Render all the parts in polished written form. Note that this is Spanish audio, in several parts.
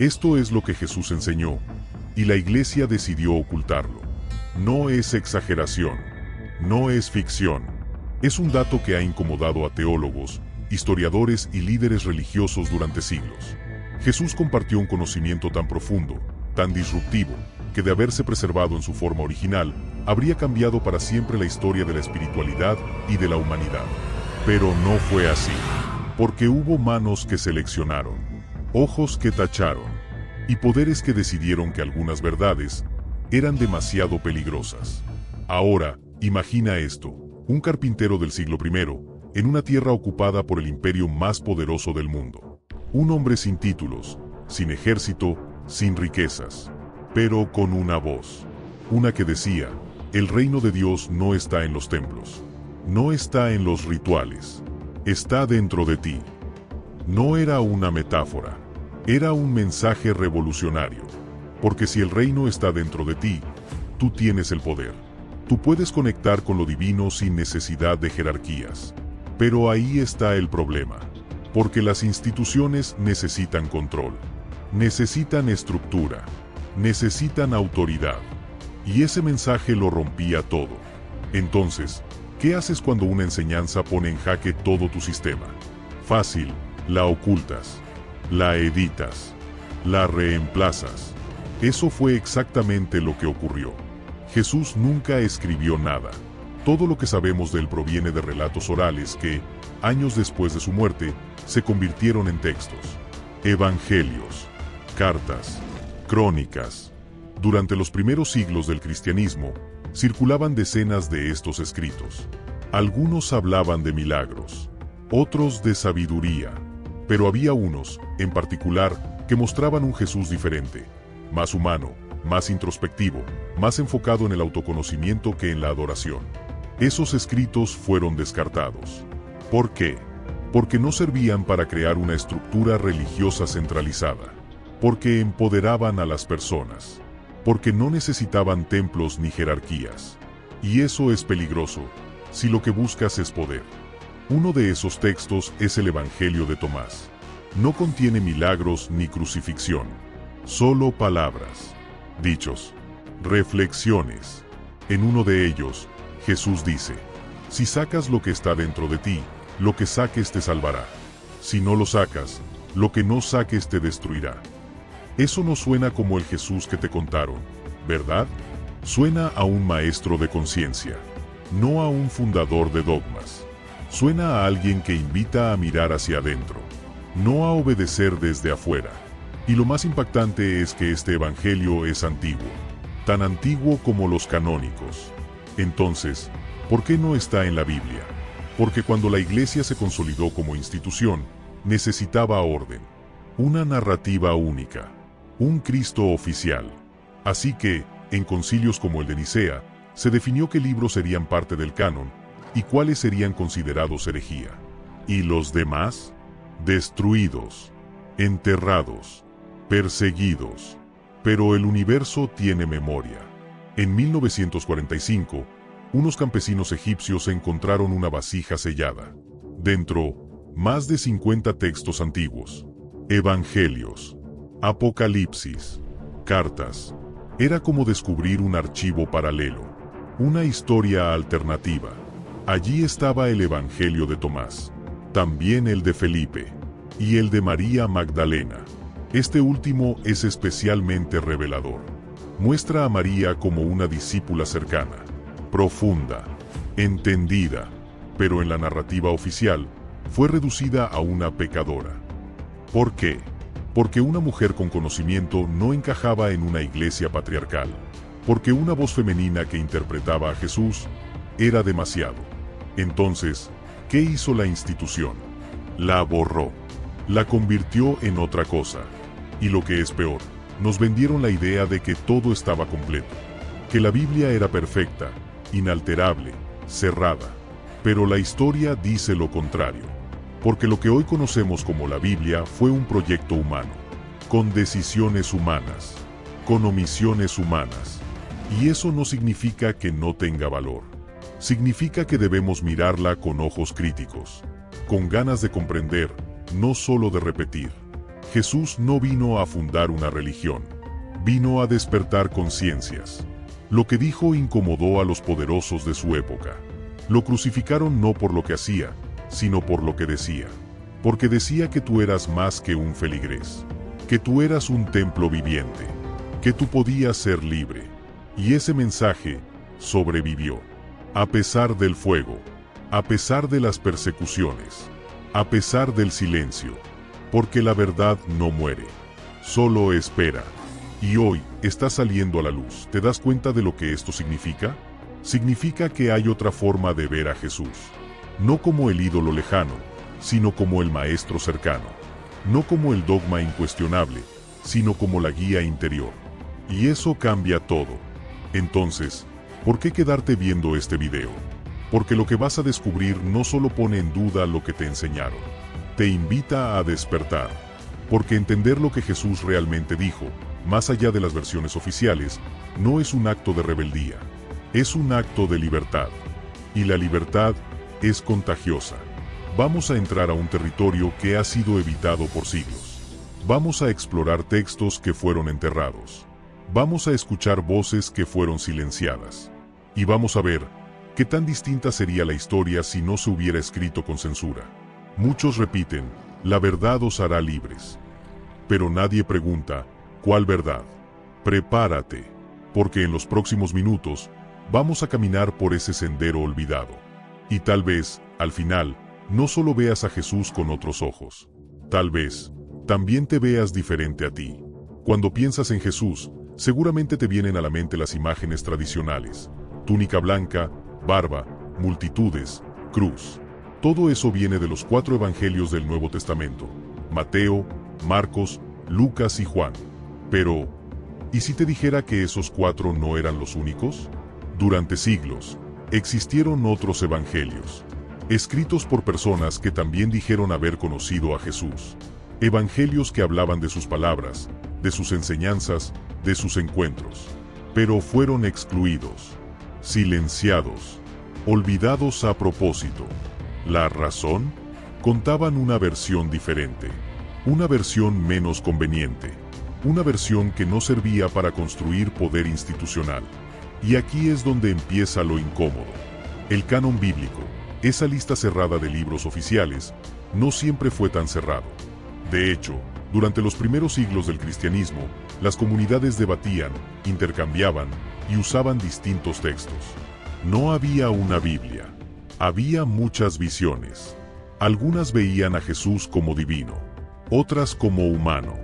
Esto es lo que Jesús enseñó, y la Iglesia decidió ocultarlo. No es exageración, no es ficción. Es un dato que ha incomodado a teólogos, historiadores y líderes religiosos durante siglos. Jesús compartió un conocimiento tan profundo, tan disruptivo, que de haberse preservado en su forma original, habría cambiado para siempre la historia de la espiritualidad y de la humanidad. Pero no fue así, porque hubo manos que seleccionaron, ojos que tacharon, y poderes que decidieron que algunas verdades eran demasiado peligrosas. Ahora, imagina esto, un carpintero del siglo I, en una tierra ocupada por el imperio más poderoso del mundo. Un hombre sin títulos, sin ejército, sin riquezas, pero con una voz. Una que decía, el reino de Dios no está en los templos, no está en los rituales, está dentro de ti. No era una metáfora, era un mensaje revolucionario. Porque si el reino está dentro de ti, tú tienes el poder. Tú puedes conectar con lo divino sin necesidad de jerarquías. Pero ahí está el problema. Porque las instituciones necesitan control, necesitan estructura, necesitan autoridad. Y ese mensaje lo rompía todo. Entonces, ¿qué haces cuando una enseñanza pone en jaque todo tu sistema? Fácil, la ocultas, la editas, la reemplazas. Eso fue exactamente lo que ocurrió. Jesús nunca escribió nada. Todo lo que sabemos de él proviene de relatos orales que, años después de su muerte, se convirtieron en textos. Evangelios, cartas, crónicas. Durante los primeros siglos del cristianismo, circulaban decenas de estos escritos. Algunos hablaban de milagros, otros de sabiduría, pero había unos, en particular, que mostraban un Jesús diferente, más humano, más introspectivo, más enfocado en el autoconocimiento que en la adoración. Esos escritos fueron descartados. ¿Por qué? Porque no servían para crear una estructura religiosa centralizada, porque empoderaban a las personas, porque no necesitaban templos ni jerarquías. Y eso es peligroso, si lo que buscas es poder. Uno de esos textos es el Evangelio de Tomás. No contiene milagros ni crucifixión, solo palabras, dichos, reflexiones. En uno de ellos, Jesús dice, si sacas lo que está dentro de ti, lo que saques te salvará. Si no lo sacas, lo que no saques te destruirá. Eso no suena como el Jesús que te contaron, ¿verdad? Suena a un maestro de conciencia, no a un fundador de dogmas. Suena a alguien que invita a mirar hacia adentro, no a obedecer desde afuera. Y lo más impactante es que este evangelio es antiguo, tan antiguo como los canónicos. Entonces, ¿por qué no está en la Biblia? Porque cuando la Iglesia se consolidó como institución, necesitaba orden, una narrativa única, un Cristo oficial. Así que, en concilios como el de Nicea, se definió qué libros serían parte del canon y cuáles serían considerados herejía. Y los demás, destruidos, enterrados, perseguidos. Pero el universo tiene memoria. En 1945, unos campesinos egipcios encontraron una vasija sellada. Dentro, más de 50 textos antiguos, evangelios, apocalipsis, cartas. Era como descubrir un archivo paralelo, una historia alternativa. Allí estaba el Evangelio de Tomás, también el de Felipe, y el de María Magdalena. Este último es especialmente revelador. Muestra a María como una discípula cercana, profunda, entendida, pero en la narrativa oficial, fue reducida a una pecadora. ¿Por qué? Porque una mujer con conocimiento no encajaba en una iglesia patriarcal. Porque una voz femenina que interpretaba a Jesús era demasiado. Entonces, ¿qué hizo la institución? La borró. La convirtió en otra cosa. Y lo que es peor, nos vendieron la idea de que todo estaba completo. Que la Biblia era perfecta, inalterable, cerrada. Pero la historia dice lo contrario. Porque lo que hoy conocemos como la Biblia fue un proyecto humano, con decisiones humanas, con omisiones humanas. Y eso no significa que no tenga valor. Significa que debemos mirarla con ojos críticos, con ganas de comprender, no solo de repetir. Jesús no vino a fundar una religión, vino a despertar conciencias. Lo que dijo incomodó a los poderosos de su época. Lo crucificaron no por lo que hacía, sino por lo que decía. Porque decía que tú eras más que un feligrés, que tú eras un templo viviente, que tú podías ser libre. Y ese mensaje sobrevivió. A pesar del fuego, a pesar de las persecuciones, a pesar del silencio, porque la verdad no muere, solo espera. Y hoy está saliendo a la luz. ¿Te das cuenta de lo que esto significa? Significa que hay otra forma de ver a Jesús. No como el ídolo lejano, sino como el maestro cercano. No como el dogma incuestionable, sino como la guía interior. Y eso cambia todo. Entonces, ¿por qué quedarte viendo este video? Porque lo que vas a descubrir no solo pone en duda lo que te enseñaron, te invita a despertar. Porque entender lo que Jesús realmente dijo, más allá de las versiones oficiales, no es un acto de rebeldía, es un acto de libertad. Y la libertad es contagiosa. Vamos a entrar a un territorio que ha sido evitado por siglos. Vamos a explorar textos que fueron enterrados. Vamos a escuchar voces que fueron silenciadas. Y vamos a ver qué tan distinta sería la historia si no se hubiera escrito con censura. Muchos repiten, la verdad os hará libres. Pero nadie pregunta, ¿cuál verdad? Prepárate, porque en los próximos minutos vamos a caminar por ese sendero olvidado. Y tal vez, al final, no solo veas a Jesús con otros ojos. Tal vez, también te veas diferente a ti. Cuando piensas en Jesús, seguramente te vienen a la mente las imágenes tradicionales. Túnica blanca, barba, multitudes, cruz. Todo eso viene de los 4 evangelios del Nuevo Testamento: Mateo, Marcos, Lucas y Juan. Pero, ¿y si te dijera que esos 4 no eran los únicos? Durante siglos, existieron otros evangelios, escritos por personas que también dijeron haber conocido a Jesús. Evangelios que hablaban de sus palabras, de sus enseñanzas, de sus encuentros. Pero fueron excluidos, silenciados, olvidados a propósito. ¿La razón? Contaban una versión diferente, una versión menos conveniente, una versión que no servía para construir poder institucional. Y aquí es donde empieza lo incómodo. El canon bíblico, esa lista cerrada de libros oficiales, no siempre fue tan cerrado. De hecho, durante los primeros siglos del cristianismo, las comunidades debatían, intercambiaban y usaban distintos textos. No había una Biblia. Había muchas visiones. Algunas veían a Jesús como divino, otras como humano.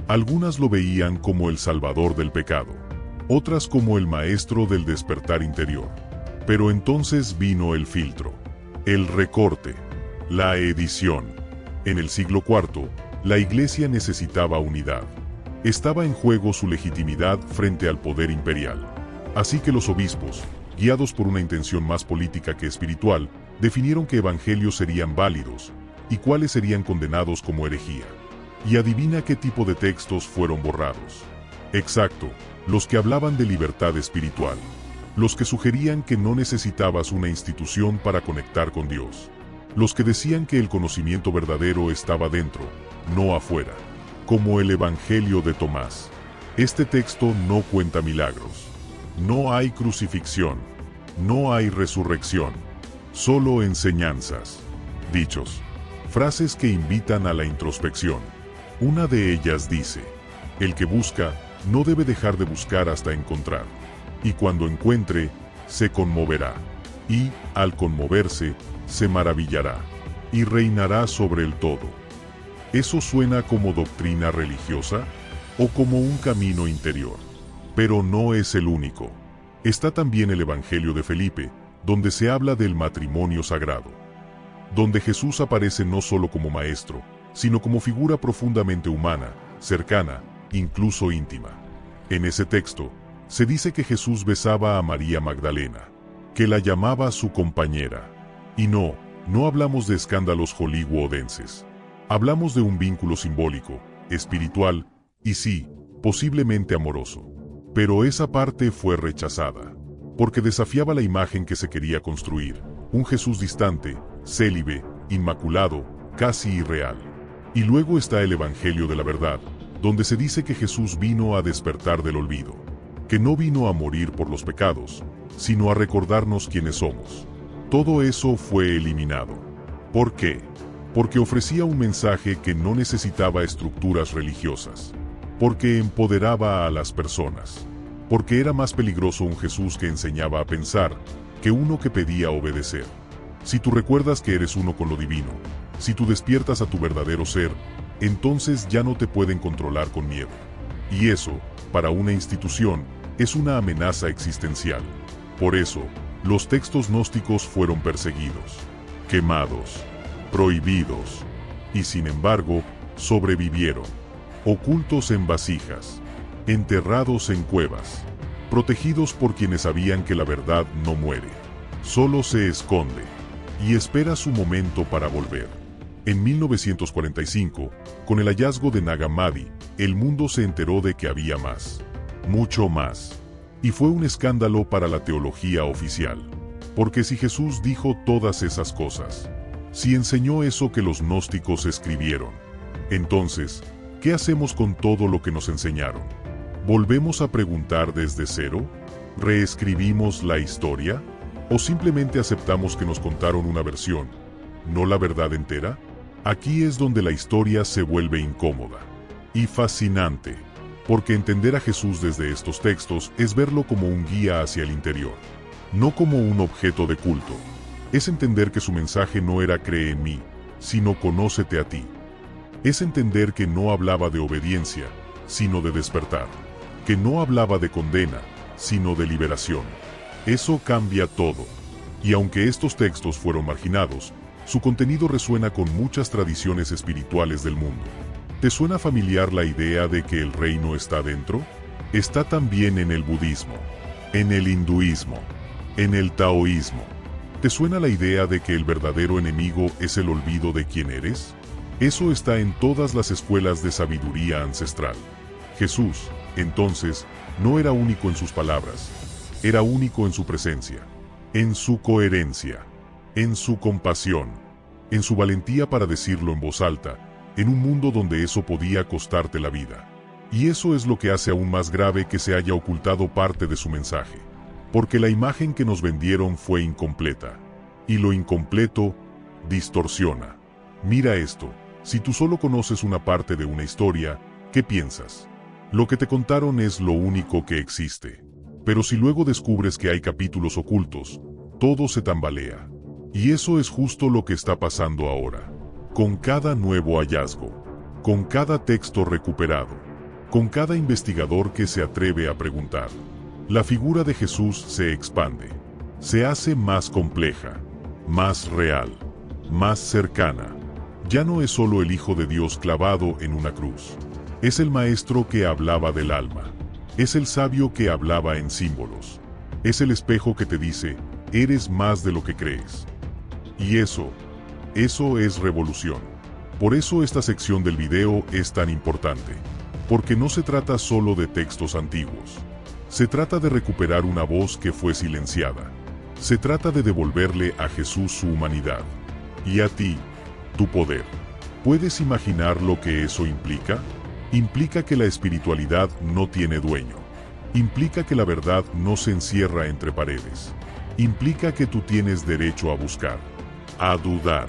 Algunas lo veían como el salvador del pecado, otras como el maestro del despertar interior. Pero entonces vino el filtro, el recorte, la edición. En el siglo IV, la Iglesia necesitaba unidad. Estaba en juego su legitimidad frente al poder imperial. Así que los obispos, guiados por una intención más política que espiritual, definieron qué evangelios serían válidos y cuáles serían condenados como herejía. Y adivina qué tipo de textos fueron borrados. Exacto, los que hablaban de libertad espiritual. Los que sugerían que no necesitabas una institución para conectar con Dios. Los que decían que el conocimiento verdadero estaba dentro, no afuera. Como el Evangelio de Tomás. Este texto no cuenta milagros. No hay crucifixión. No hay resurrección. Solo enseñanzas, dichos, frases que invitan a la introspección. Una de ellas dice, el que busca, no debe dejar de buscar hasta encontrar. Y cuando encuentre, se conmoverá. Y, al conmoverse, se maravillará. Y reinará sobre el todo. ¿Eso suena como doctrina religiosa? ¿O como un camino interior? Pero no es el único. Está también el Evangelio de Felipe, donde se habla del matrimonio sagrado. Donde Jesús aparece no solo como maestro, sino como figura profundamente humana, cercana, incluso íntima. En ese texto, se dice que Jesús besaba a María Magdalena, que la llamaba su compañera. Y no hablamos de escándalos hollywoodenses. Hablamos de un vínculo simbólico, espiritual, y sí, posiblemente amoroso. Pero esa parte fue rechazada, porque desafiaba la imagen que se quería construir, un Jesús distante, célibe, inmaculado, casi irreal. Y luego está el Evangelio de la verdad, donde se dice que Jesús vino a despertar del olvido, que no vino a morir por los pecados, sino a recordarnos quiénes somos. Todo eso fue eliminado. ¿Por qué? Porque ofrecía un mensaje que no necesitaba estructuras religiosas, porque empoderaba a las personas, porque era más peligroso un Jesús que enseñaba a pensar, que uno que pedía obedecer. Si tú recuerdas que eres uno con lo divino, si tú despiertas a tu verdadero ser, entonces ya no te pueden controlar con miedo. Y eso, para una institución, es una amenaza existencial. Por eso, los textos gnósticos fueron perseguidos, quemados, prohibidos, y sin embargo, sobrevivieron, ocultos en vasijas, enterrados en cuevas, protegidos por quienes sabían que la verdad no muere, solo se esconde, y espera su momento para volver. En 1945, con el hallazgo de Nag Hammadi, el mundo se enteró de que había más, mucho más. Y fue un escándalo para la teología oficial. Porque si Jesús dijo todas esas cosas, si enseñó eso que los gnósticos escribieron, entonces, ¿qué hacemos con todo lo que nos enseñaron? ¿Volvemos a preguntar desde cero? ¿Reescribimos la historia? ¿O simplemente aceptamos que nos contaron una versión, no la verdad entera? Aquí es donde la historia se vuelve incómoda y fascinante. Porque entender a Jesús desde estos textos es verlo como un guía hacia el interior, no como un objeto de culto. Es entender que su mensaje no era cree en mí, sino conócete a ti. Es entender que no hablaba de obediencia, sino de despertar. Que no hablaba de condena, sino de liberación. Eso cambia todo. Y aunque estos textos fueron marginados, su contenido resuena con muchas tradiciones espirituales del mundo. ¿Te suena familiar la idea de que el reino está dentro? Está también en el budismo, en el hinduismo, en el taoísmo. ¿Te suena la idea de que el verdadero enemigo es el olvido de quién eres? Eso está en todas las escuelas de sabiduría ancestral. Jesús, entonces, no era único en sus palabras, era único en su presencia, en su coherencia, en su compasión, en su valentía para decirlo en voz alta, en un mundo donde eso podía costarte la vida. Y eso es lo que hace aún más grave que se haya ocultado parte de su mensaje. Porque la imagen que nos vendieron fue incompleta. Y lo incompleto distorsiona. Mira esto, si tú solo conoces una parte de una historia, ¿qué piensas? Lo que te contaron es lo único que existe. Pero si luego descubres que hay capítulos ocultos, todo se tambalea. Y eso es justo lo que está pasando ahora. Con cada nuevo hallazgo, con cada texto recuperado, con cada investigador que se atreve a preguntar, la figura de Jesús se expande, se hace más compleja, más real, más cercana. Ya no es solo el Hijo de Dios clavado en una cruz. Es el Maestro que hablaba del alma. Es el sabio que hablaba en símbolos. Es el espejo que te dice, eres más de lo que crees. Y eso es revolución. Por eso esta sección del video es tan importante. Porque no se trata solo de textos antiguos. Se trata de recuperar una voz que fue silenciada. Se trata de devolverle a Jesús su humanidad. Y a ti, tu poder. ¿Puedes imaginar lo que eso implica? Implica que la espiritualidad no tiene dueño. Implica que la verdad no se encierra entre paredes. Implica que tú tienes derecho a buscar, a dudar,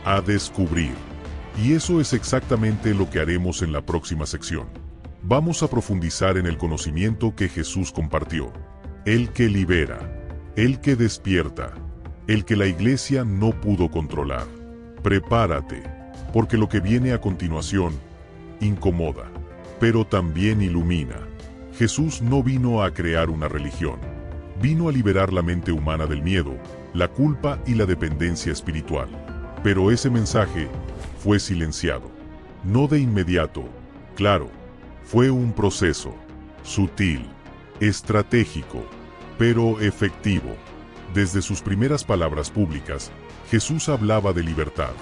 a descubrir. Y eso es exactamente lo que haremos en la próxima sección. Vamos a profundizar en el conocimiento que Jesús compartió. El que libera, el que despierta, el que la iglesia no pudo controlar. Prepárate, porque lo que viene a continuación incomoda, pero también ilumina. Jesús no vino a crear una religión. Vino a liberar la mente humana del miedo, la culpa y la dependencia espiritual. Pero ese mensaje fue silenciado. No de inmediato, claro. Fue un proceso, sutil, estratégico, pero efectivo. Desde sus primeras palabras públicas, Jesús hablaba de libertad.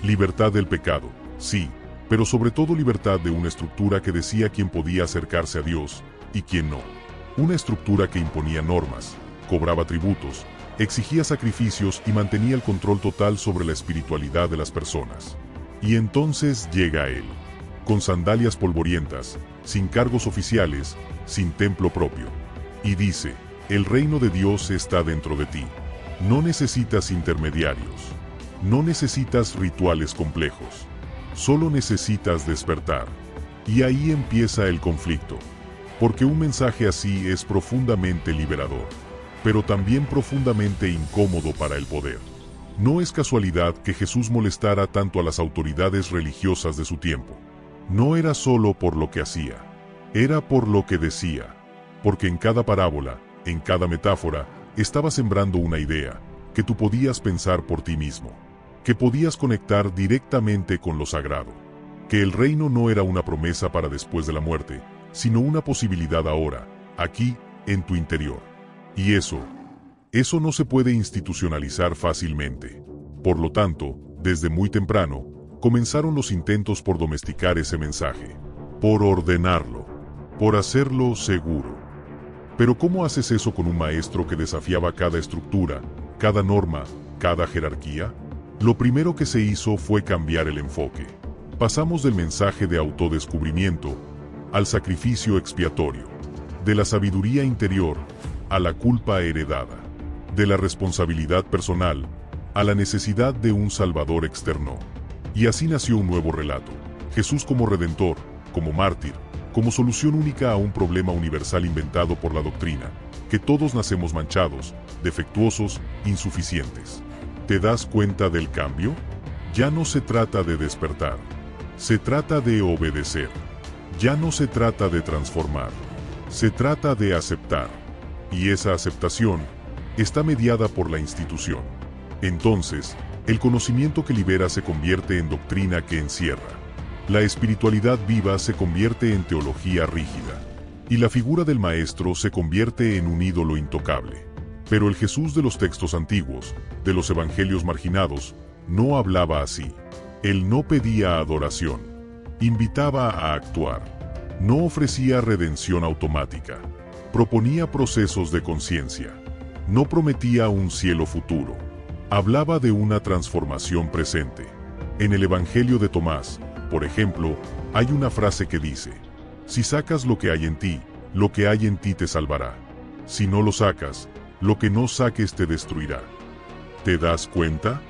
Libertad del pecado, sí, pero sobre todo libertad de una estructura que decía quién podía acercarse a Dios y quién no. Una estructura que imponía normas, cobraba tributos, exigía sacrificios y mantenía el control total sobre la espiritualidad de las personas. Y entonces llega él, con sandalias polvorientas, sin cargos oficiales, sin templo propio. Y dice, el reino de Dios está dentro de ti. No necesitas intermediarios. No necesitas rituales complejos. Solo necesitas despertar. Y ahí empieza el conflicto. Porque un mensaje así es profundamente liberador, pero también profundamente incómodo para el poder. No es casualidad que Jesús molestara tanto a las autoridades religiosas de su tiempo. No era solo por lo que hacía, era por lo que decía. Porque en cada parábola, en cada metáfora, estaba sembrando una idea, que tú podías pensar por ti mismo, que podías conectar directamente con lo sagrado, que el reino no era una promesa para después de la muerte, sino una posibilidad ahora, aquí, en tu interior. Y eso no se puede institucionalizar fácilmente. Por lo tanto, desde muy temprano, comenzaron los intentos por domesticar ese mensaje, por ordenarlo, por hacerlo seguro. Pero ¿cómo haces eso con un maestro que desafiaba cada estructura, cada norma, cada jerarquía? Lo primero que se hizo fue cambiar el enfoque. Pasamos del mensaje de autodescubrimiento al sacrificio expiatorio, de la sabiduría interior a la culpa heredada, de la responsabilidad personal a la necesidad de un salvador externo. Y así nació un nuevo relato, Jesús como redentor, como mártir, como solución única a un problema universal inventado por la doctrina, que todos nacemos manchados, defectuosos, insuficientes. ¿Te das cuenta del cambio? Ya no se trata de despertar, se trata de obedecer. Ya no se trata de transformar, se trata de aceptar. Y esa aceptación está mediada por la institución. Entonces, el conocimiento que libera se convierte en doctrina que encierra. La espiritualidad viva se convierte en teología rígida. Y la figura del maestro se convierte en un ídolo intocable. Pero el Jesús de los textos antiguos, de los evangelios marginados, no hablaba así. Él no pedía adoración. Invitaba a actuar. No ofrecía redención automática. Proponía procesos de conciencia. No prometía un cielo futuro. Hablaba de una transformación presente. En el Evangelio de Tomás, por ejemplo, hay una frase que dice: si sacas lo que hay en ti, lo que hay en ti te salvará. Si no lo sacas, lo que no saques te destruirá. ¿Te das cuenta?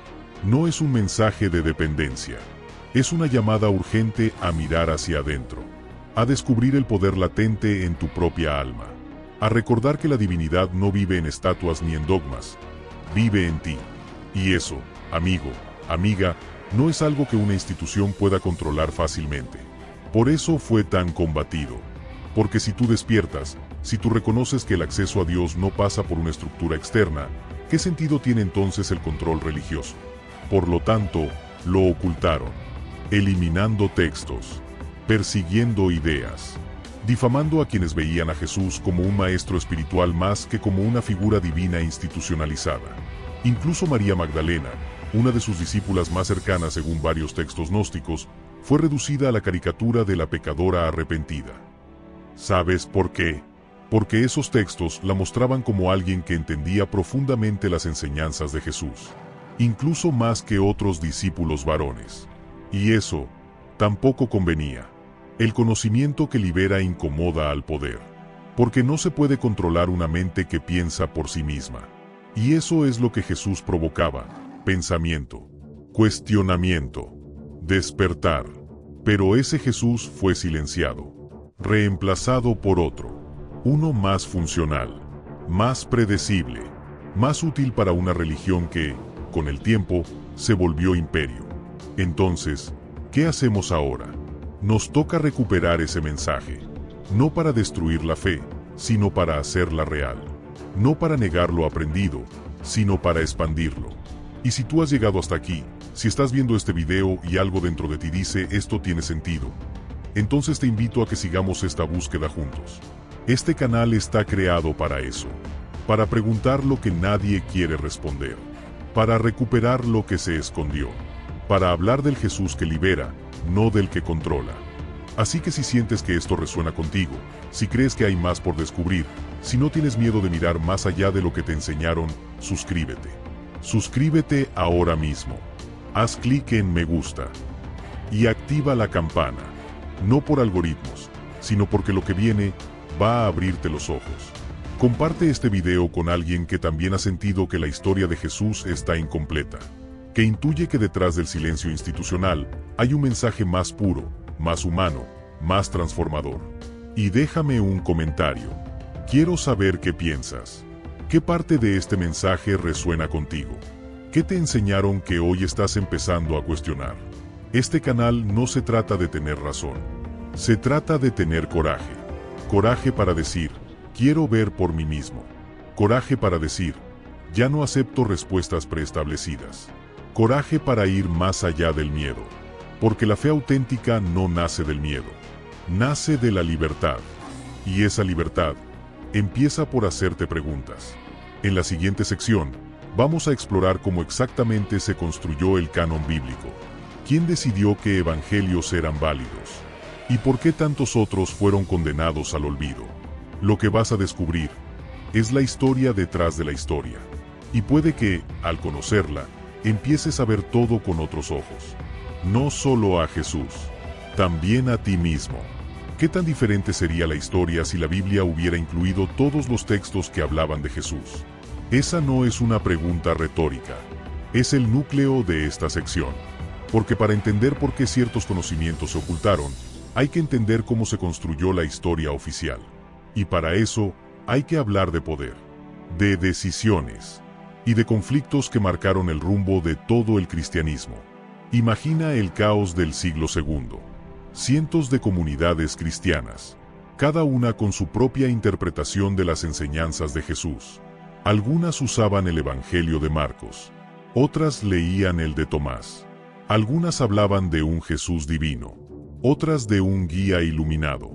No es un mensaje de dependencia. Es una llamada urgente a mirar hacia adentro, a descubrir el poder latente en tu propia alma, a recordar que la divinidad no vive en estatuas ni en dogmas, vive en ti. Y eso, amigo, amiga, no es algo que una institución pueda controlar fácilmente. Por eso fue tan combatido. Porque si tú despiertas, si tú reconoces que el acceso a Dios no pasa por una estructura externa, ¿qué sentido tiene entonces el control religioso? Por lo tanto, lo ocultaron, eliminando textos, persiguiendo ideas, difamando a quienes veían a Jesús como un maestro espiritual más que como una figura divina institucionalizada. Incluso María Magdalena, una de sus discípulas más cercanas según varios textos gnósticos, fue reducida a la caricatura de la pecadora arrepentida. ¿Sabes por qué? Porque esos textos la mostraban como alguien que entendía profundamente las enseñanzas de Jesús, incluso más que otros discípulos varones. Y eso tampoco convenía. El conocimiento que libera incomoda al poder, porque no se puede controlar una mente que piensa por sí misma. Y eso es lo que Jesús provocaba: pensamiento, cuestionamiento, despertar. Pero ese Jesús fue silenciado, reemplazado por otro, uno más funcional, más predecible, más útil para una religión que, con el tiempo, se volvió imperio. Entonces, ¿qué hacemos ahora? Nos toca recuperar ese mensaje, no para destruir la fe, sino para hacerla real. No para negar lo aprendido, sino para expandirlo. Y si tú has llegado hasta aquí, si estás viendo este video y algo dentro de ti dice esto tiene sentido, entonces te invito a que sigamos esta búsqueda juntos. Este canal está creado para eso, para preguntar lo que nadie quiere responder, para recuperar lo que se escondió, para hablar del Jesús que libera, no del que controla. Así que si sientes que esto resuena contigo, si crees que hay más por descubrir, si no tienes miedo de mirar más allá de lo que te enseñaron, suscríbete. Suscríbete ahora mismo. Haz clic en me gusta. y activa la campana. No por algoritmos, sino porque lo que viene va a abrirte los ojos. Comparte este video con alguien que también ha sentido que la historia de Jesús está incompleta, que intuye que detrás del silencio institucional hay un mensaje más puro, más humano, más transformador. Y déjame un comentario. Quiero saber qué piensas. ¿Qué parte de este mensaje resuena contigo? ¿Qué te enseñaron que hoy estás empezando a cuestionar? Este canal no se trata de tener razón. Se trata de tener coraje. Coraje para decir, quiero ver por mí mismo. Coraje para decir, ya no acepto respuestas preestablecidas. Coraje para ir más allá del miedo. Porque la fe auténtica no nace del miedo. Nace de la libertad. Y esa libertad empieza por hacerte preguntas. En la siguiente sección, vamos a explorar cómo exactamente se construyó el canon bíblico. ¿Quién decidió qué evangelios eran válidos? ¿Y por qué tantos otros fueron condenados al olvido? Lo que vas a descubrir es la historia detrás de la historia. Y puede que, al conocerla, empieces a ver todo con otros ojos. No solo a Jesús, también a ti mismo. ¿Qué tan diferente sería la historia si la Biblia hubiera incluido todos los textos que hablaban de Jesús? Esa no es una pregunta retórica. Es el núcleo de esta sección. Porque para entender por qué ciertos conocimientos se ocultaron, hay que entender cómo se construyó la historia oficial. Y para eso, hay que hablar de poder, de decisiones y de conflictos que marcaron el rumbo de todo el cristianismo. Imagina el caos del siglo II. Cientos de comunidades cristianas, cada una con su propia interpretación de las enseñanzas de Jesús. Algunas usaban el Evangelio de Marcos, otras leían el de Tomás. Algunas hablaban de un Jesús divino, otras de un guía iluminado.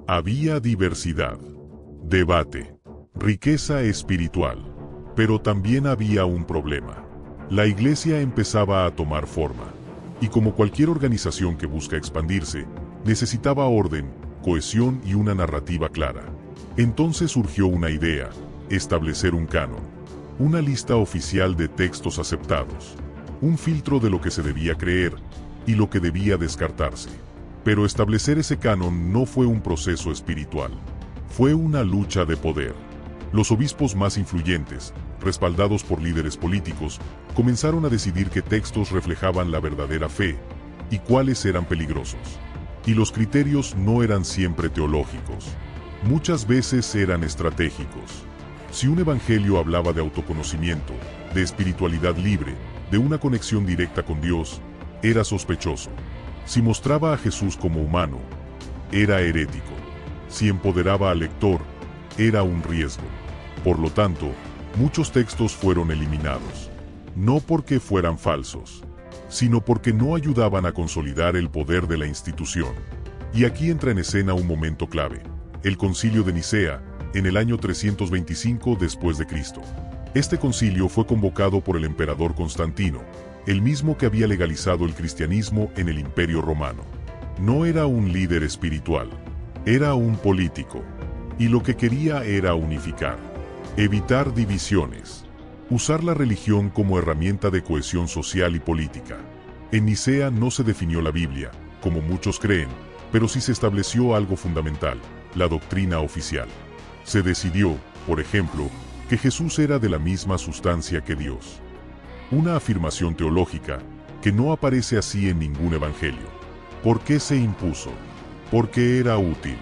Había diversidad, debate, riqueza espiritual, pero también había un problema. La iglesia empezaba a tomar forma. Y como cualquier organización que busca expandirse, necesitaba orden, cohesión y una narrativa clara. Entonces surgió una idea: establecer un canon, una lista oficial de textos aceptados, un filtro de lo que se debía creer y lo que debía descartarse. Pero establecer ese canon no fue un proceso espiritual, fue una lucha de poder. Los obispos más influyentes, respaldados por líderes políticos, comenzaron a decidir qué textos reflejaban la verdadera fe y cuáles eran peligrosos. Y los criterios no eran siempre teológicos. Muchas veces eran estratégicos. Si un evangelio hablaba de autoconocimiento, de espiritualidad libre, de una conexión directa con Dios, era sospechoso. Si mostraba a Jesús como humano, era herético. Si empoderaba al lector, era un riesgo. Por lo tanto, muchos textos fueron eliminados, no porque fueran falsos, sino porque no ayudaban a consolidar el poder de la institución. Y aquí entra en escena un momento clave: el Concilio de Nicea, en el año 325 después de Cristo. Este concilio fue convocado por el emperador Constantino, el mismo que había legalizado el cristianismo en el Imperio Romano. No era un líder espiritual, era un político, y lo que quería era unificar. Evitar divisiones. Usar la religión como herramienta de cohesión social y política. En Nicea no se definió la Biblia, como muchos creen, pero sí se estableció algo fundamental: la doctrina oficial. Se decidió, por ejemplo, que Jesús era de la misma sustancia que Dios. Una afirmación teológica que no aparece así en ningún evangelio. ¿Por qué se impuso? Porque era útil.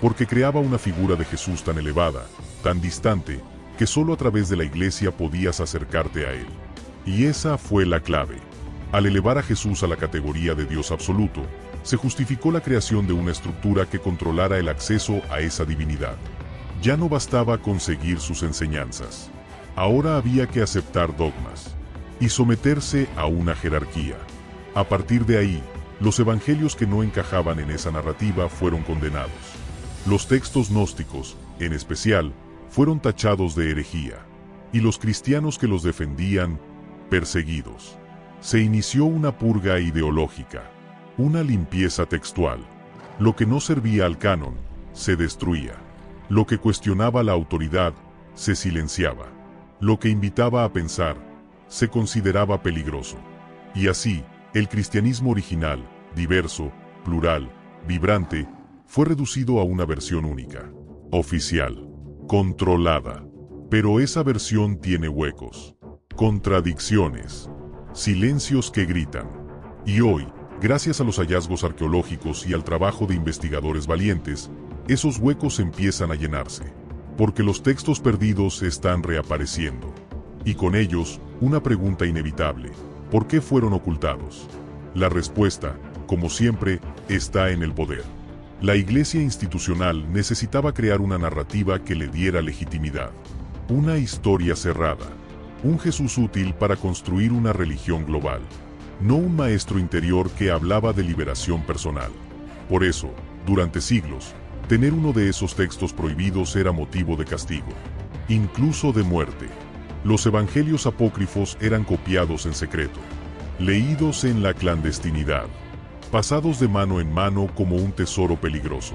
Porque creaba una figura de Jesús tan elevada, tan distante, que solo a través de la iglesia podías acercarte a él. Y esa fue la clave. Al elevar a Jesús a la categoría de Dios absoluto, se justificó la creación de una estructura que controlara el acceso a esa divinidad. Ya no bastaba con seguir sus enseñanzas. Ahora había que aceptar dogmas y someterse a una jerarquía. A partir de ahí, los evangelios que no encajaban en esa narrativa fueron condenados. Los textos gnósticos, en especial, fueron tachados de herejía, y los cristianos que los defendían, perseguidos. Se inició una purga ideológica, una limpieza textual. Lo que no servía al canon, se destruía. Lo que cuestionaba la autoridad, se silenciaba. Lo que invitaba a pensar, se consideraba peligroso. Y así, el cristianismo original, diverso, plural, vibrante, fue reducido a una versión única, oficial, controlada. Pero esa versión tiene huecos, contradicciones, silencios que gritan. Y hoy, gracias a los hallazgos arqueológicos y al trabajo de investigadores valientes, esos huecos empiezan a llenarse, porque los textos perdidos están reapareciendo. Y con ellos, una pregunta inevitable: ¿por qué fueron ocultados? La respuesta, como siempre, está en el poder. La iglesia institucional necesitaba crear una narrativa que le diera legitimidad. Una historia cerrada. Un Jesús útil para construir una religión global. No un maestro interior que hablaba de liberación personal. Por eso, durante siglos, tener uno de esos textos prohibidos era motivo de castigo, incluso de muerte. Los evangelios apócrifos eran copiados en secreto, leídos en la clandestinidad, pasados de mano en mano como un tesoro peligroso.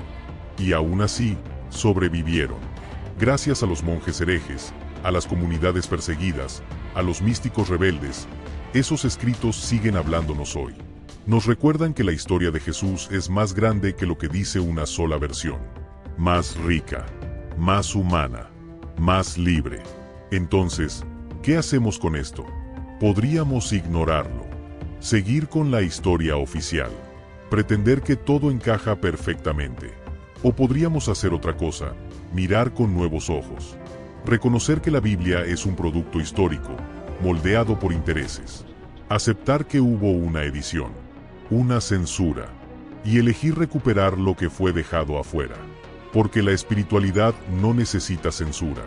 Y aún así, sobrevivieron. Gracias a los monjes herejes, a las comunidades perseguidas, a los místicos rebeldes, esos escritos siguen hablándonos hoy. Nos recuerdan que la historia de Jesús es más grande que lo que dice una sola versión. Más rica, más humana, más libre. Entonces, ¿qué hacemos con esto? Podríamos ignorarlo, seguir con la historia oficial, pretender que todo encaja perfectamente. O podríamos hacer otra cosa, mirar con nuevos ojos. Reconocer que la Biblia es un producto histórico, moldeado por intereses. Aceptar que hubo una edición, una censura, y elegir recuperar lo que fue dejado afuera. Porque la espiritualidad no necesita censura,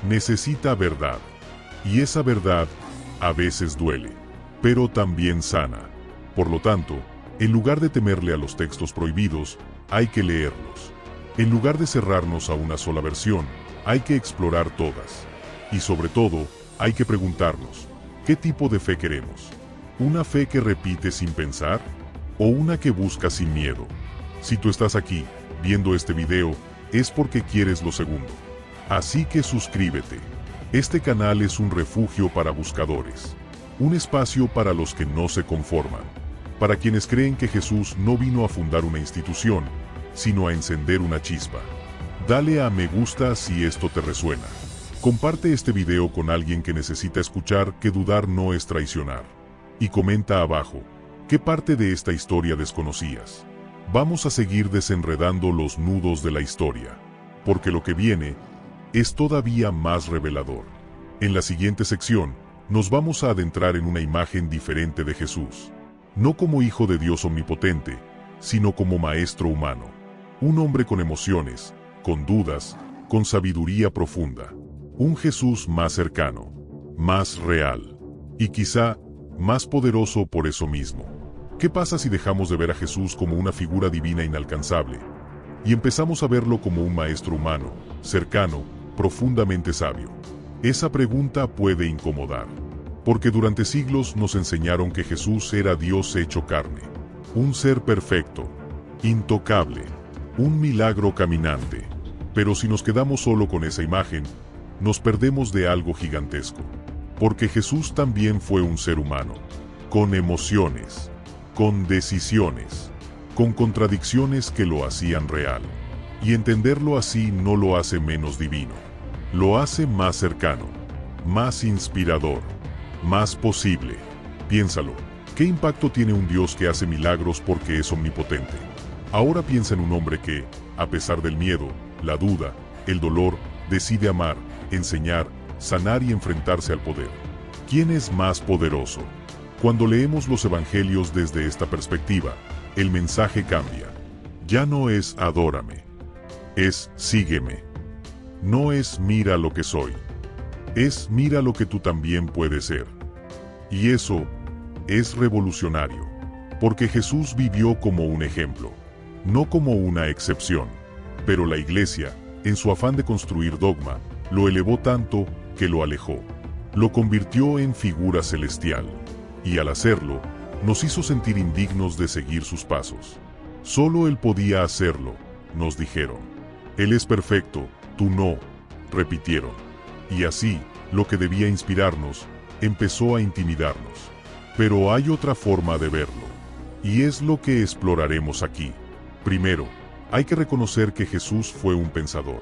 necesita verdad. Y esa verdad, a veces duele, pero también sana. Por lo tanto, en lugar de temerle a los textos prohibidos, hay que leerlos. En lugar de cerrarnos a una sola versión, hay que explorar todas. Y sobre todo, hay que preguntarnos, ¿qué tipo de fe queremos? ¿Una fe que repite sin pensar? ¿O una que busca sin miedo? Si tú estás aquí, viendo este video, es porque quieres lo segundo. Así que suscríbete. Este canal es un refugio para buscadores. Un espacio para los que no se conforman. Para quienes creen que Jesús no vino a fundar una institución, sino a encender una chispa. Dale a me gusta si esto te resuena. Comparte este video con alguien que necesita escuchar que dudar no es traicionar. Y comenta abajo, ¿qué parte de esta historia desconocías? Vamos a seguir desenredando los nudos de la historia, porque lo que viene es todavía más revelador. En la siguiente sección, nos vamos a adentrar en una imagen diferente de Jesús. No como hijo de Dios omnipotente, sino como maestro humano. Un hombre con emociones, con dudas, con sabiduría profunda. Un Jesús más cercano, más real, y quizá más poderoso por eso mismo. ¿Qué pasa si dejamos de ver a Jesús como una figura divina inalcanzable y empezamos a verlo como un maestro humano, cercano, profundamente sabio? Esa pregunta puede incomodar, porque durante siglos nos enseñaron que Jesús era Dios hecho carne, un ser perfecto, intocable, un milagro caminante. Pero si nos quedamos solo con esa imagen, nos perdemos de algo gigantesco. Porque Jesús también fue un ser humano, con emociones, con decisiones, con contradicciones que lo hacían real. Y entenderlo así no lo hace menos divino, lo hace más cercano, más inspirador, más posible. Piénsalo, ¿qué impacto tiene un Dios que hace milagros porque es omnipotente? Ahora piensa en un hombre que, a pesar del miedo, la duda, el dolor, decide amar, enseñar, sanar y enfrentarse al poder. ¿Quién es más poderoso? Cuando leemos los evangelios desde esta perspectiva, el mensaje cambia. Ya no es adórame, es sígueme. No es mira lo que soy, es mira lo que tú también puedes ser. Y eso es revolucionario, porque Jesús vivió como un ejemplo, no como una excepción. Pero la iglesia, en su afán de construir dogma, lo elevó tanto que lo alejó. Lo convirtió en figura celestial. Y al hacerlo, nos hizo sentir indignos de seguir sus pasos. Solo Él podía hacerlo, nos dijeron. Él es perfecto, tú no, repitieron. Y así, lo que debía inspirarnos, empezó a intimidarnos. Pero hay otra forma de verlo. Y es lo que exploraremos aquí. Primero, hay que reconocer que Jesús fue un pensador.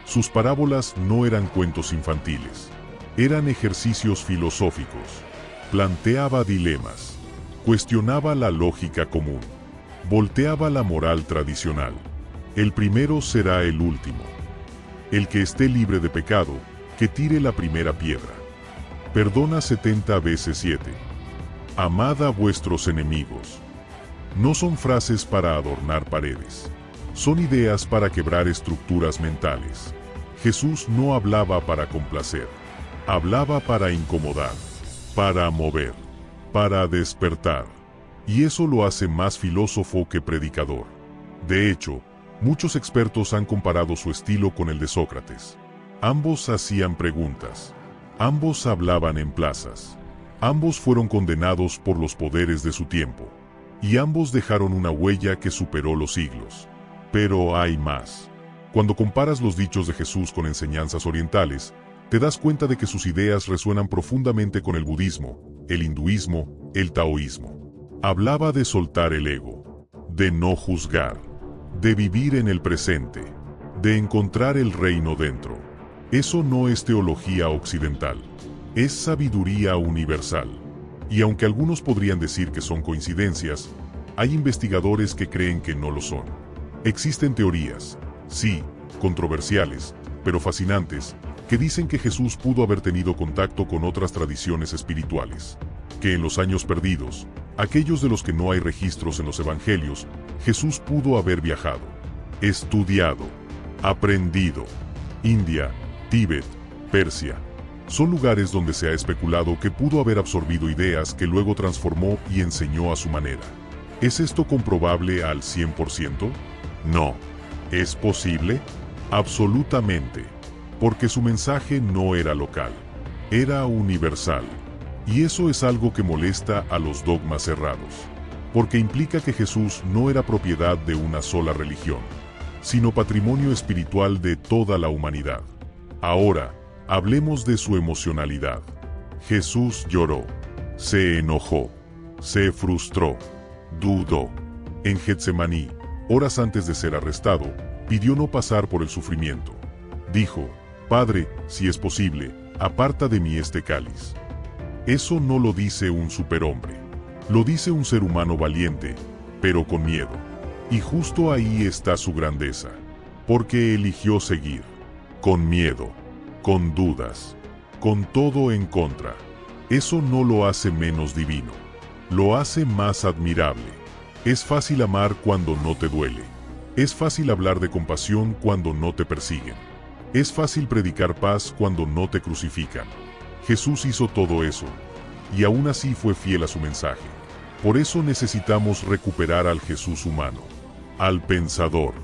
Sus parábolas no eran cuentos infantiles, eran ejercicios filosóficos. Planteaba dilemas, cuestionaba la lógica común, volteaba la moral tradicional. El primero será el último. El que esté libre de pecado, que tire la primera piedra. Perdona 70 veces 7. Amad a vuestros enemigos. No son frases para adornar paredes. Son ideas para quebrar estructuras mentales. Jesús no hablaba para complacer. Hablaba para incomodar, para mover, para despertar. Y eso lo hace más filósofo que predicador. De hecho, muchos expertos han comparado su estilo con el de Sócrates. Ambos hacían preguntas. Ambos hablaban en plazas. Ambos fueron condenados por los poderes de su tiempo. Y ambos dejaron una huella que superó los siglos. Pero hay más. Cuando comparas los dichos de Jesús con enseñanzas orientales, te das cuenta de que sus ideas resuenan profundamente con el budismo, el hinduismo, el taoísmo. Hablaba de soltar el ego, de no juzgar, de vivir en el presente, de encontrar el reino dentro. Eso no es teología occidental, es sabiduría universal. Y aunque algunos podrían decir que son coincidencias, hay investigadores que creen que no lo son. Existen teorías, sí, controversiales, pero fascinantes, que dicen que Jesús pudo haber tenido contacto con otras tradiciones espirituales, que en los años perdidos, aquellos de los que no hay registros en los evangelios, Jesús pudo haber viajado, estudiado, aprendido. India, Tíbet, Persia, son lugares donde se ha especulado que pudo haber absorbido ideas que luego transformó y enseñó a su manera. ¿Es esto comprobable al 100%? No. ¿Es posible? Absolutamente. Porque su mensaje no era local, era universal. Y eso es algo que molesta a los dogmas cerrados. Porque implica que Jesús no era propiedad de una sola religión, sino patrimonio espiritual de toda la humanidad. Ahora, hablemos de su emocionalidad. Jesús lloró, se enojó, se frustró, dudó. En Getsemaní, horas antes de ser arrestado, pidió no pasar por el sufrimiento. Dijo: Padre, si es posible, aparta de mí este cáliz. Eso no lo dice un superhombre. Lo dice un ser humano valiente, pero con miedo. Y justo ahí está su grandeza. Porque eligió seguir. Con miedo. Con dudas. Con todo en contra. Eso no lo hace menos divino. Lo hace más admirable. Es fácil amar cuando no te duele. Es fácil hablar de compasión cuando no te persiguen. Es fácil predicar paz cuando no te crucifican. Jesús hizo todo eso, y aún así fue fiel a su mensaje. Por eso necesitamos recuperar al Jesús humano, al pensador,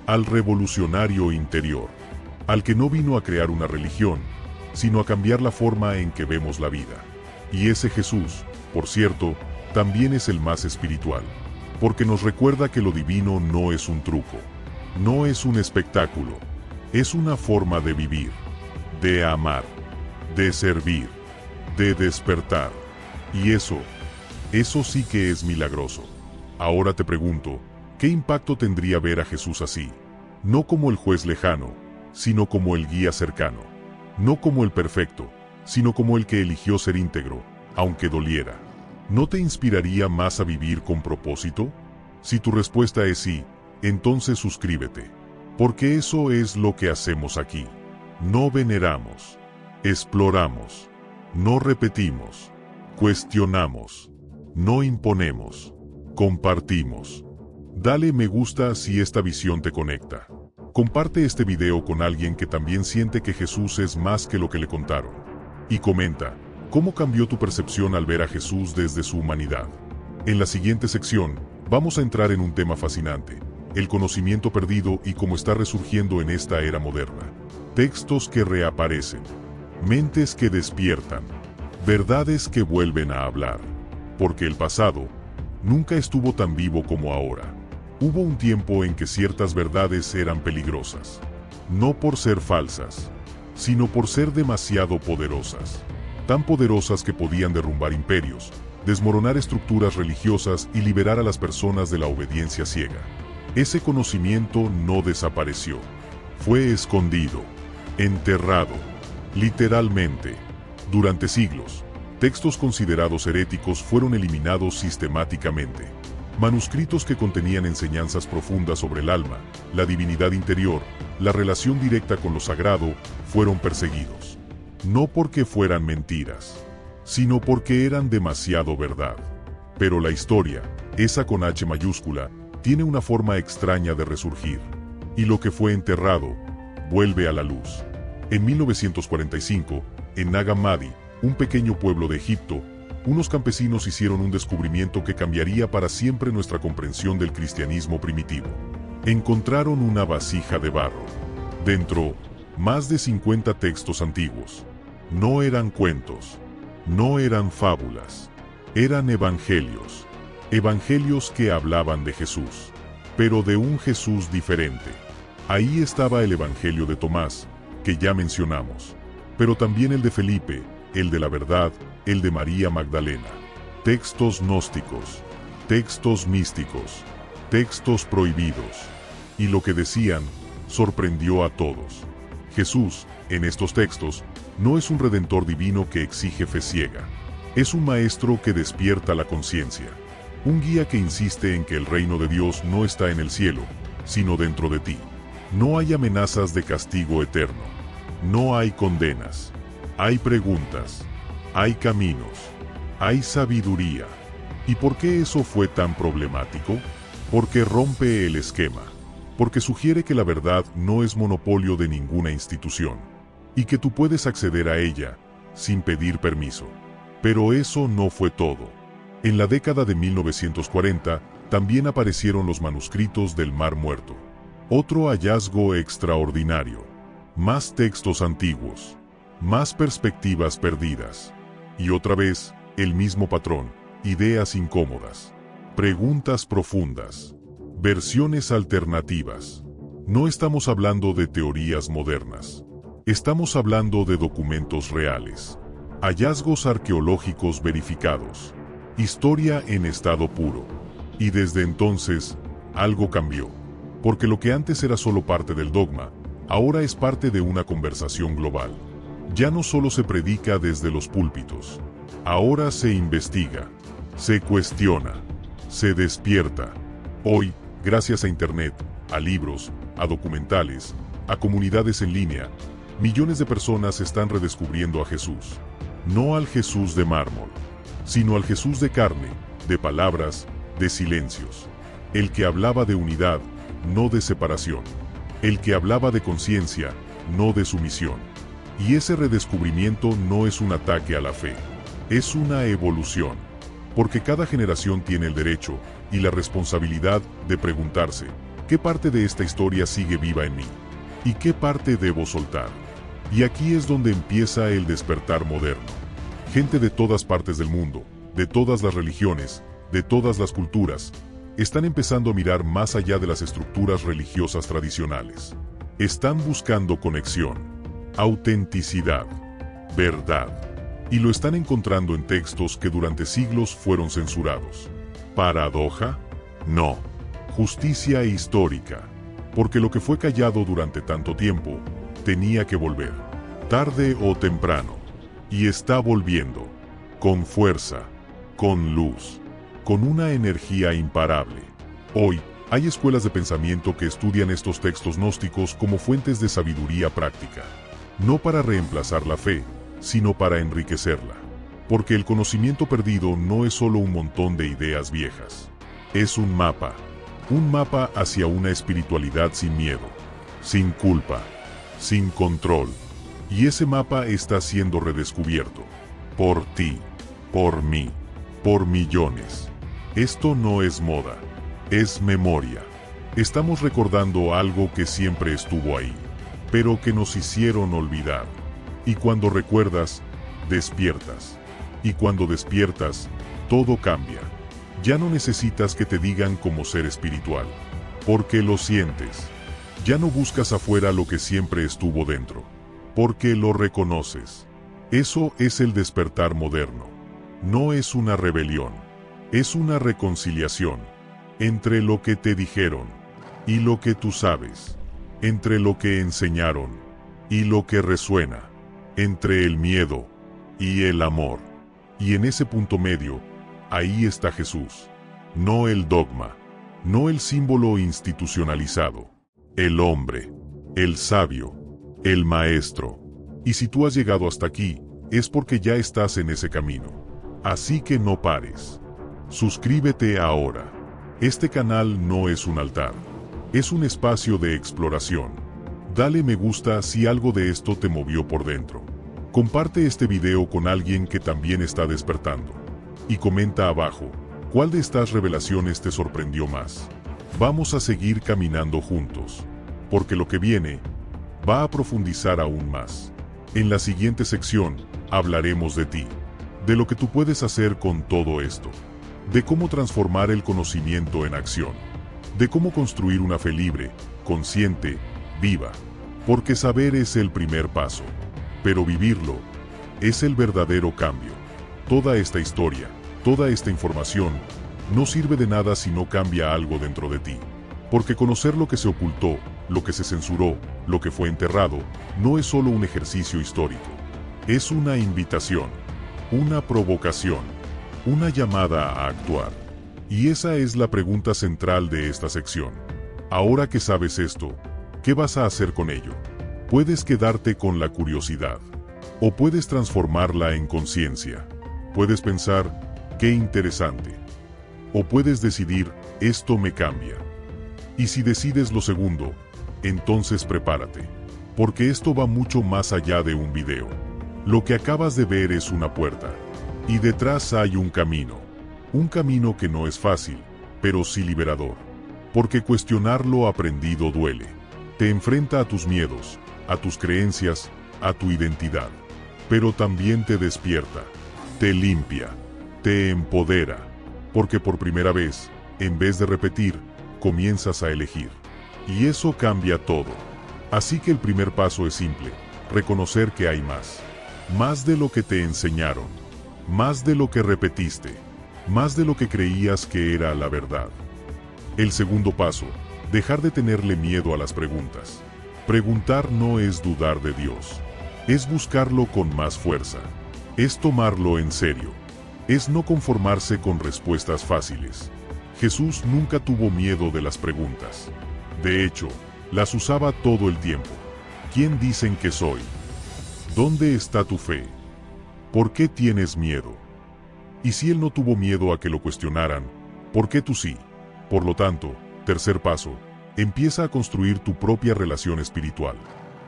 al revolucionario interior, al que no vino a crear una religión, sino a cambiar la forma en que vemos la vida. Y ese Jesús, por cierto, también es el más espiritual, porque nos recuerda que lo divino no es un truco, no es un espectáculo, es una forma de vivir, de amar, de servir, de despertar. Y eso sí que es milagroso. Ahora te pregunto, ¿qué impacto tendría ver a Jesús así? No como el juez lejano, sino como el guía cercano. No como el perfecto, sino como el que eligió ser íntegro, aunque doliera. ¿No te inspiraría más a vivir con propósito? Si tu respuesta es sí, entonces suscríbete. Porque eso es lo que hacemos aquí. No veneramos, exploramos, no repetimos, cuestionamos, no imponemos, compartimos. Dale me gusta si esta visión te conecta. Comparte este video con alguien que también siente que Jesús es más que lo que le contaron. Y comenta, ¿cómo cambió tu percepción al ver a Jesús desde su humanidad? En la siguiente sección, vamos a entrar en un tema fascinante: el conocimiento perdido y cómo está resurgiendo en esta era moderna. Textos que reaparecen, mentes que despiertan, verdades que vuelven a hablar. Porque el pasado nunca estuvo tan vivo como ahora. Hubo un tiempo en que ciertas verdades eran peligrosas. No por ser falsas, sino por ser demasiado poderosas. Tan poderosas que podían derrumbar imperios, desmoronar estructuras religiosas y liberar a las personas de la obediencia ciega. Ese conocimiento no desapareció. Fue escondido, enterrado, literalmente. Durante siglos, textos considerados heréticos fueron eliminados sistemáticamente. Manuscritos que contenían enseñanzas profundas sobre el alma, la divinidad interior, la relación directa con lo sagrado, fueron perseguidos. No porque fueran mentiras, sino porque eran demasiado verdad. Pero la historia, esa con H mayúscula, tiene una forma extraña de resurgir. Y lo que fue enterrado, vuelve a la luz. En 1945, en Nag Hammadi, un pequeño pueblo de Egipto, unos campesinos hicieron un descubrimiento que cambiaría para siempre nuestra comprensión del cristianismo primitivo. Encontraron una vasija de barro. Dentro, más de 50 textos antiguos. No eran cuentos, no eran fábulas, eran evangelios. Evangelios que hablaban de Jesús, pero de un Jesús diferente. Ahí estaba el evangelio de Tomás, que ya mencionamos, pero también el de Felipe, el de la verdad, el de María Magdalena. Textos gnósticos, textos místicos, textos prohibidos. Y lo que decían, sorprendió a todos. Jesús, en estos textos, no es un redentor divino que exige fe ciega. Es un maestro que despierta la conciencia. Un guía que insiste en que el reino de Dios no está en el cielo, sino dentro de ti. No hay amenazas de castigo eterno. No hay condenas. Hay preguntas. Hay caminos. Hay sabiduría. ¿Y por qué eso fue tan problemático? Porque rompe el esquema. Porque sugiere que la verdad no es monopolio de ninguna institución. Y que tú puedes acceder a ella, sin pedir permiso. Pero eso no fue todo. En la década de 1940, también aparecieron los manuscritos del Mar Muerto. Otro hallazgo extraordinario. Más textos antiguos. Más perspectivas perdidas. Y otra vez, el mismo patrón. Ideas incómodas. Preguntas profundas. Versiones alternativas. No estamos hablando de teorías modernas. Estamos hablando de documentos reales. Hallazgos arqueológicos verificados. Historia en estado puro. Y desde entonces, algo cambió. Porque lo que antes era solo parte del dogma, ahora es parte de una conversación global. Ya no solo se predica desde los púlpitos. Ahora se investiga, se cuestiona, se despierta. Hoy, gracias a Internet, a libros, a documentales, a comunidades en línea, millones de personas están redescubriendo a Jesús. No al Jesús de mármol, sino al Jesús de carne, de palabras, de silencios. El que hablaba de unidad, no de separación. El que hablaba de conciencia, no de sumisión. Y ese redescubrimiento no es un ataque a la fe, es una evolución. Porque cada generación tiene el derecho y la responsabilidad de preguntarse, ¿qué parte de esta historia sigue viva en mí? ¿Y qué parte debo soltar? Y aquí es donde empieza el despertar moderno. Gente de todas partes del mundo, de todas las religiones, de todas las culturas, están empezando a mirar más allá de las estructuras religiosas tradicionales. Están buscando conexión, autenticidad, verdad. Y lo están encontrando en textos que durante siglos fueron censurados. ¿Paradoja? No. Justicia histórica. Porque lo que fue callado durante tanto tiempo, tenía que volver. Tarde o temprano. Y está volviendo. Con fuerza. Con luz. Con una energía imparable. Hoy, hay escuelas de pensamiento que estudian estos textos gnósticos como fuentes de sabiduría práctica. No para reemplazar la fe, sino para enriquecerla. Porque el conocimiento perdido no es solo un montón de ideas viejas. Es un mapa hacia una espiritualidad sin miedo, sin culpa, sin control. Y ese mapa está siendo redescubierto. Por ti, por mí, por millones. Esto no es moda, es memoria. Estamos recordando algo que siempre estuvo ahí, pero que nos hicieron olvidar. Y cuando recuerdas, despiertas. Y cuando despiertas, todo cambia. Ya no necesitas que te digan cómo ser espiritual, porque lo sientes. Ya no buscas afuera lo que siempre estuvo dentro, porque lo reconoces. Eso es el despertar moderno. No es una rebelión, es una reconciliación entre lo que te dijeron y lo que tú sabes, entre lo que enseñaron y lo que resuena, entre el miedo y el amor. Y en ese punto medio, ahí está Jesús, no el dogma, no el símbolo institucionalizado, el hombre, el sabio, el maestro. Y si tú has llegado hasta aquí, es porque ya estás en ese camino. Así que no pares. Suscríbete ahora. Este canal no es un altar, es un espacio de exploración. Dale me gusta si algo de esto te movió por dentro. Comparte este video con alguien que también está despertando. Y comenta abajo, ¿cuál de estas revelaciones te sorprendió más? Vamos a seguir caminando juntos, porque lo que viene va a profundizar aún más. En la siguiente sección, hablaremos de ti, de lo que tú puedes hacer con todo esto, de cómo transformar el conocimiento en acción, de cómo construir una fe libre, consciente, viva, porque saber es el primer paso, pero vivirlo es el verdadero cambio. Toda esta historia, toda esta información, no sirve de nada si no cambia algo dentro de ti, porque conocer lo que se ocultó, lo que se censuró, lo que fue enterrado, no es solo un ejercicio histórico, es una invitación, una provocación, una llamada a actuar. Y esa es la pregunta central de esta sección. Ahora que sabes esto, ¿qué vas a hacer con ello? Puedes quedarte con la curiosidad, o puedes transformarla en conciencia. Puedes pensar, qué interesante. O puedes decidir, esto me cambia. Y si decides lo segundo, entonces prepárate, porque esto va mucho más allá de un video. Lo que acabas de ver es una puerta, y detrás hay un camino que no es fácil, pero sí liberador, porque cuestionar lo aprendido duele, te enfrenta a tus miedos, a tus creencias, a tu identidad, pero también te despierta, te limpia, te empodera, porque por primera vez, en vez de repetir, comienzas a elegir. Y eso cambia todo. Así que el primer paso es simple, reconocer que hay más de lo que te enseñaron, más de lo que repetiste, más de lo que creías que era la verdad. El segundo paso, dejar de tenerle miedo a las preguntas. Preguntar no es dudar de Dios, es buscarlo con más fuerza, es tomarlo en serio, es no conformarse con respuestas fáciles. Jesús nunca tuvo miedo de las preguntas. De hecho, las usaba todo el tiempo. ¿Quién dicen que soy? ¿Dónde está tu fe? ¿Por qué tienes miedo? Y si él no tuvo miedo a que lo cuestionaran, ¿por qué tú sí? Por lo tanto, tercer paso, empieza a construir tu propia relación espiritual.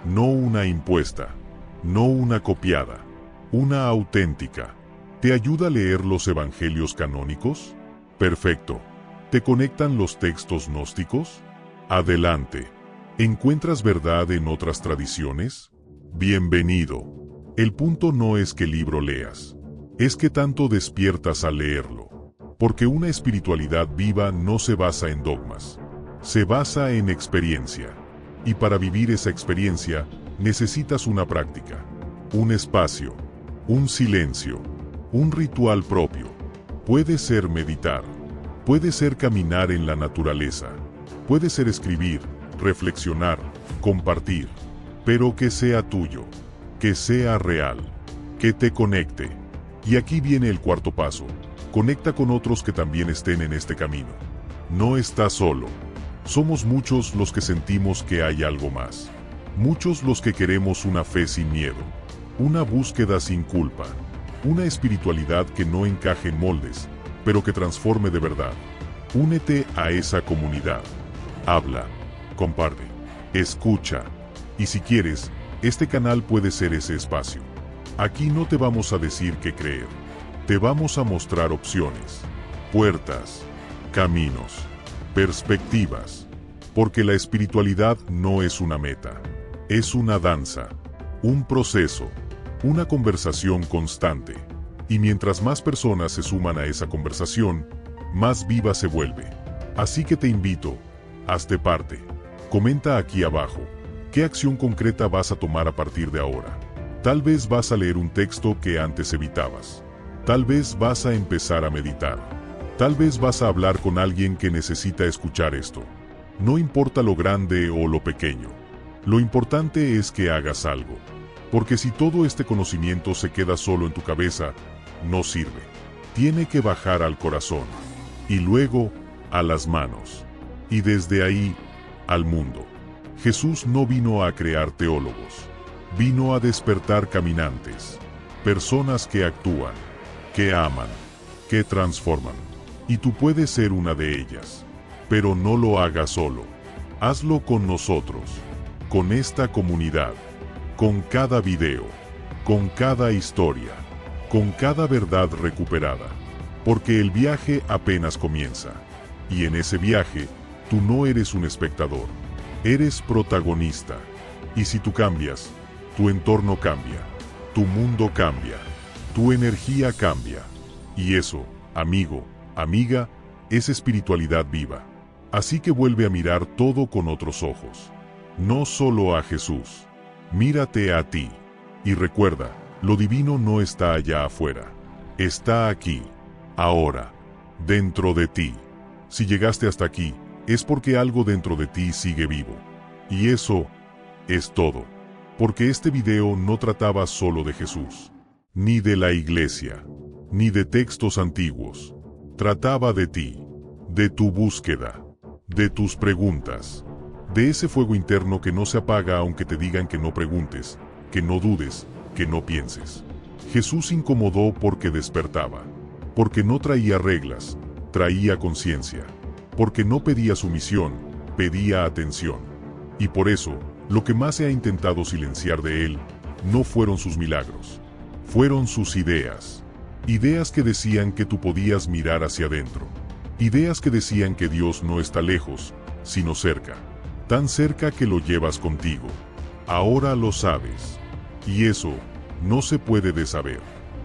No una impuesta, no una copiada, una auténtica. ¿Te ayuda a leer los evangelios canónicos? Perfecto. ¿Te conectan los textos gnósticos? Adelante. ¿Encuentras verdad en otras tradiciones? Bienvenido. El punto no es qué libro leas, es que tanto despiertas al leerlo. Porque una espiritualidad viva no se basa en dogmas, se basa en experiencia. Y para vivir esa experiencia, necesitas una práctica, un espacio, un silencio, un ritual propio. Puede ser meditar, puede ser caminar en la naturaleza, puede ser escribir, reflexionar, compartir, pero que sea tuyo, que sea real, que te conecte. Y aquí viene el cuarto paso, conecta con otros que también estén en este camino. No estás solo. Somos muchos los que sentimos que hay algo más. Muchos los que queremos una fe sin miedo, una búsqueda sin culpa, una espiritualidad que no encaje en moldes, pero que transforme de verdad. Únete a esa comunidad. Habla, comparte, escucha. Y si quieres, este canal puede ser ese espacio. Aquí no te vamos a decir qué creer. Te vamos a mostrar opciones, puertas, caminos, perspectivas. Porque la espiritualidad no es una meta. Es una danza, un proceso, una conversación constante. Y mientras más personas se suman a esa conversación, más viva se vuelve. Así que te invito, hazte parte. Comenta aquí abajo, ¿qué acción concreta vas a tomar a partir de ahora? Tal vez vas a leer un texto que antes evitabas. Tal vez vas a empezar a meditar. Tal vez vas a hablar con alguien que necesita escuchar esto. No importa lo grande o lo pequeño. Lo importante es que hagas algo. Porque si todo este conocimiento se queda solo en tu cabeza, no sirve. Tiene que bajar al corazón. Y luego, a las manos. Y desde ahí, al mundo. Jesús no vino a crear teólogos. Vino a despertar caminantes. Personas que actúan, que aman, que transforman. Y tú puedes ser una de ellas. Pero no lo hagas solo. Hazlo con nosotros. Con esta comunidad. Con cada video. Con cada historia. Con cada verdad recuperada. Porque el viaje apenas comienza. Y en ese viaje, tú no eres un espectador. Eres protagonista. Y si tú cambias, tu entorno cambia. Tu mundo cambia. Tu energía cambia. Y eso, amigo, amiga, es espiritualidad viva. Así que vuelve a mirar todo con otros ojos. No solo a Jesús. Mírate a ti. Y recuerda, lo divino no está allá afuera. Está aquí. Ahora. Dentro de ti. Si llegaste hasta aquí, es porque algo dentro de ti sigue vivo. Y eso es todo. Porque este video no trataba solo de Jesús. Ni de la iglesia. Ni de textos antiguos. Trataba de ti. De tu búsqueda. De tus preguntas. De ese fuego interno que no se apaga aunque te digan que no preguntes, que no dudes, que no pienses. Jesús incomodó porque despertaba. Porque no traía reglas, traía conciencia. Porque no pedía sumisión, pedía atención. Y por eso, lo que más se ha intentado silenciar de él, no fueron sus milagros. Fueron sus ideas. Ideas que decían que tú podías mirar hacia adentro. Ideas que decían que Dios no está lejos, sino cerca. Tan cerca que lo llevas contigo. Ahora lo sabes. Y eso, no se puede de saber.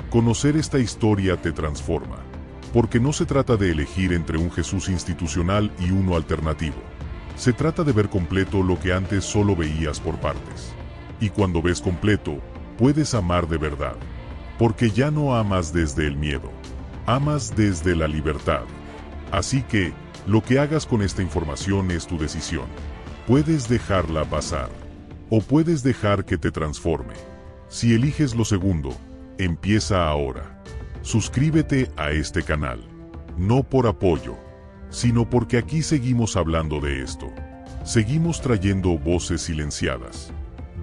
Conocer esta historia te transforma. Porque no se trata de elegir entre un Jesús institucional y uno alternativo. Se trata de ver completo lo que antes solo veías por partes. Y cuando ves completo, puedes amar de verdad. Porque ya no amas desde el miedo. Amas desde la libertad. Así que, lo que hagas con esta información es tu decisión. Puedes dejarla pasar. O puedes dejar que te transforme. Si eliges lo segundo, empieza ahora. Suscríbete a este canal. No por apoyo, sino porque aquí seguimos hablando de esto. Seguimos trayendo voces silenciadas.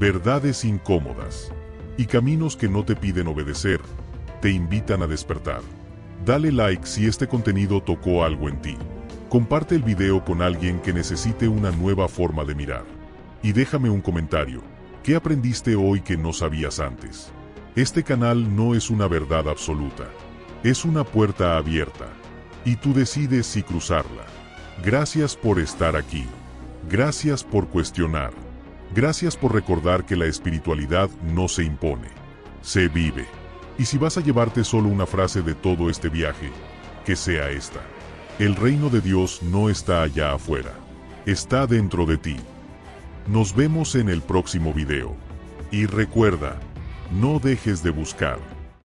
Verdades incómodas. Y caminos que no te piden obedecer, te invitan a despertar. Dale like si este contenido tocó algo en ti. Comparte el video con alguien que necesite una nueva forma de mirar. Y déjame un comentario. ¿Qué aprendiste hoy que no sabías antes? Este canal no es una verdad absoluta. Es una puerta abierta. Y tú decides si cruzarla. Gracias por estar aquí. Gracias por cuestionar. Gracias por recordar que la espiritualidad no se impone. Se vive. Y si vas a llevarte solo una frase de todo este viaje, que sea esta. El reino de Dios no está allá afuera. Está dentro de ti. Nos vemos en el próximo video. Y recuerda, no dejes de buscar.